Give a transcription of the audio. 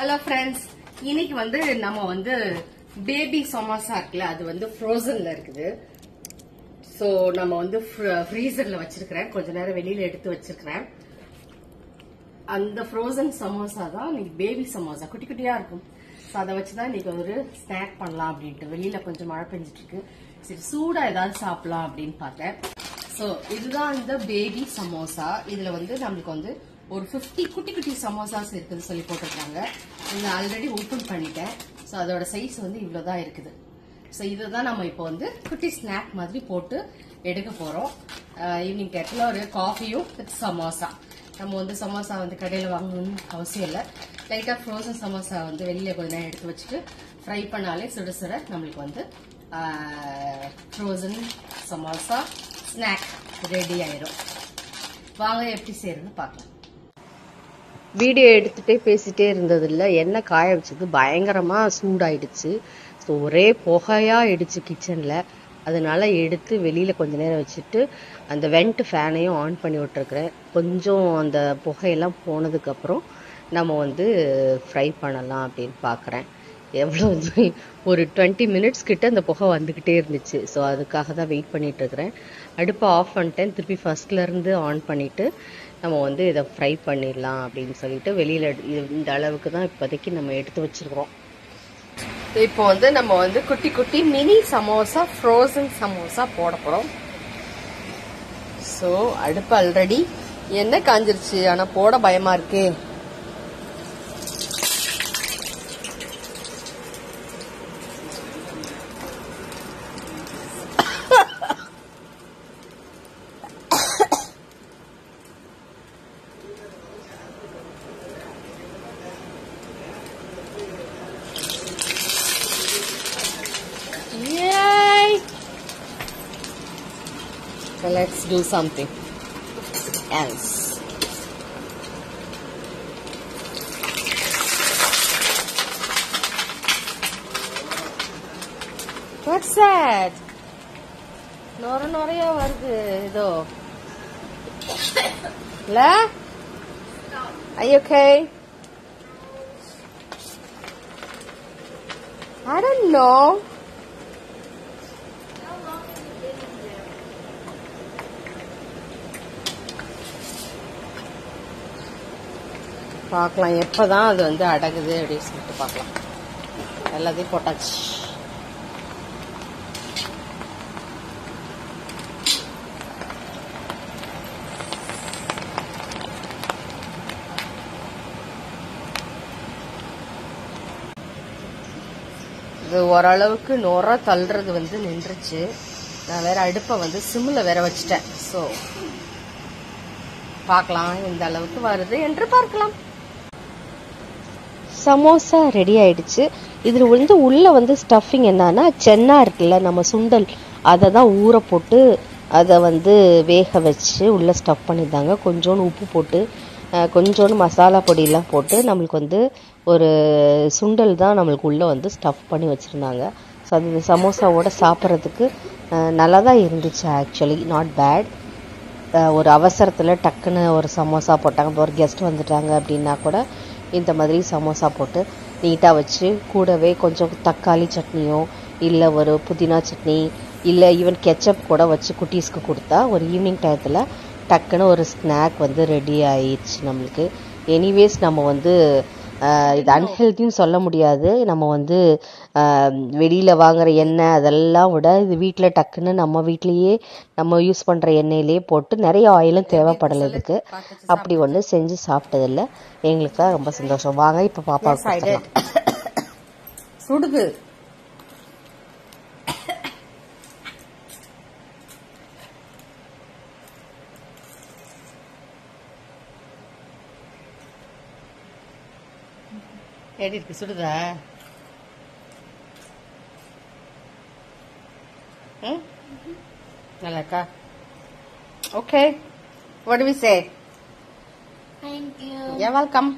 Hello friends, இன்னைக்கு நம்ம baby samosa இருக்குல்ல, அது ஃப்ரோசன்ல இருக்குது. சோ நம்ம ஃப்ரீசர்ல வச்சிருக்கிறேன், கொஞ்ச நேரம் வெளியில எடுத்து வச்சிருக்கிறேன். அந்த ஃப்ரோசன் சமோசா தான் இன்னைக்கு பேபி சமோசா, குட்டி குட்டியா இருக்கும். சோ அதை வச்சுதான் இன்னைக்கு ஒரு ஸ்நாக் பண்ணலாம் அப்படின்ட்டு. வெளியில கொஞ்சம் மழை பெஞ்சிட்டு இருக்கு, சரி சூடா ஏதாவது சாப்பிடலாம் அப்படின்னு பார்த்தேன். சோ இதுதான் இந்த பேபி சமோசா. இதுல நம்மளுக்கு ஒரு 50 குட்டி குட்டி சமோசாஸ் இருக்குன்னு சொல்லி போட்டிருக்காங்க. இதை ஆல்ரெடி ஓபன் பண்ணிட்டேன். ஸோ அதோட சைஸ் இவ்வளவுதான் இருக்குது. ஸோ இதை தான் நம்ம இப்போ குட்டி ஸ்நாக் மாதிரி போட்டு எடுக்க போறோம். ஈவினிங் டயத்துல ஒரு காஃபியும் சமோசா. நம்ம சமோசா கடையில் வாங்கணும்னு அவசியம் இல்லை. லைட்டா ஃப்ரோசன் சமோசா வெளியில கொஞ்ச நேரம் எடுத்து வச்சுட்டு ஃப்ரை பண்ணாலே சுட சுட நம்மளுக்கு ஃப்ரோசன் சமோசா ஸ்நாக் ரெடி ஆயிரும். வாங்க எப்படி செய்யறதுன்னு பார்க்கலாம். வீடியோ எடுத்துட்டே பேசிட்டே இருந்தது இல்லை, எண்ணெய் காய வச்சது பயங்கரமா சூடாயிடுச்சு. ஸோ ஒரே புகையா ஆயிடுச்சு கிச்சன்ல. அதனால எடுத்து வெளியில கொஞ்ச நேரம் வச்சுட்டு அந்த வெண்ட் ஃபேனையும் ஆன் பண்ணி விட்டுருக்குறேன். கொஞ்சம் அந்த புகையெல்லாம் போனதுக்கு அப்புறம் நம்ம ஃப்ரை பண்ணலாம் அப்படின்னு பார்க்குறேன். எவ்வளோ ஒரு 20 மினிட்ஸ் கிட்ட அந்த புகை வந்துக்கிட்டே இருந்துச்சு. ஸோ அதுக்காக தான் வெயிட் பண்ணிட்டு இருக்கிறேன். அடுப்பை ஆஃப் பண்ணிட்டேன், திருப்பி ஃபர்ஸ்ட்ல இருந்து ஆன் பண்ணிட்டு நம்ம இதை ஃப்ரை பண்ணிடலாம் அப்படின்னு சொல்லிட்டு வெளியில இந்த அளவுக்கு தான் இப்போதைக்கு நம்ம எடுத்து வச்சிருக்கிறோம். இப்போ நம்ம குட்டி குட்டி மினி சமோசா ஃப்ரோசன் சமோசா போட போறோம். ஸோ அடுப்பு ஆல்ரெடி எண்ணெய் காஞ்சிருச்சு, ஆனா போட பயமா இருக்கே. Yay! So let's do something else. What's that? நொறையா வருது ஏதோ. இல்ல? Are you okay? I don't know. பார்க்கலாம் எப்பதான் அது அடகுது அப்படின்னு சொல்லிட்டு பார்க்கலாம். எல்லாத்தையும் போட்டாச்சு. இது ஓரளவுக்கு நொற தள்ளுறது நின்றுச்சு. நான் வேற அடுப்பை சிம்ல வேற வச்சுட்டேன். ஸோ பார்க்கலாம் இந்த அளவுக்கு வருது என்று பார்க்கலாம். சமோசா ரெடி ஆயிடுச்சு. இதுல உள்ள ஸ்டஃபிங் என்னன்னா, சென்னா இருக்குல்ல நம்ம சுண்டல், அதை தான் ஊற போட்டு அதை வேக வச்சு உள்ள ஸ்டஃப் பண்ணியிருந்தாங்க. கொஞ்சோண்டு உப்பு போட்டு கொஞ்சோண்டு மசாலா பொடியெல்லாம் போட்டு நம்மளுக்கு ஒரு சுண்டல் தான் நம்மளுக்கு உள்ள ஸ்டஃப் பண்ணி வச்சுருந்தாங்க. ஸோ அது சமோசாவோட சாப்பிட்றதுக்கு நல்லா தான் இருந்துச்சு. Actually not bad. ஒரு அவசரத்தில் டக்குன்னு ஒரு சமோசா போட்டாங்க, இப்போ ஒரு கெஸ்ட் வந்துட்டாங்க அப்படின்னா கூட இந்த மாதிரி சமோசா போட்டு நீட்டாக வச்சு கூடவே கொஞ்சம் தக்காளி சட்னியோ இல்லை ஒரு புதினா சட்னி இல்லை ஈவன் கெச்சப் கூட வச்சு குட்டீஸ்க்கு கொடுத்தா ஒரு ஈவினிங் டயத்தில் டக்குன்னு ஒரு ஸ்நாக் ரெடி ஆயிடுச்சு நம்மளுக்கு. எனிவேஸ் நம்ம இது அன்ஹெல்த்தின்னு சொல்ல முடியாது. நம்ம வெளியில் வாங்குற எண்ணெய் அதெல்லாம் விட இது வீட்டில் டக்குன்னு நம்ம வீட்லேயே நம்ம யூஸ் பண்ணுற எண்ணெயிலேயே போட்டு நிறைய ஆயிலும் தேவைப்படலை இதுக்கு. அப்படி செஞ்சு சாப்பிட்டதில்ல. எங்களுக்கு ரொம்ப சந்தோஷம். வாங்க இப்போ பாப்பா சுடுது. எப்படி இருக்கு? சுடுதா? நல்லா இருக்கா? Okay. What do we say? Thank you. You're welcome.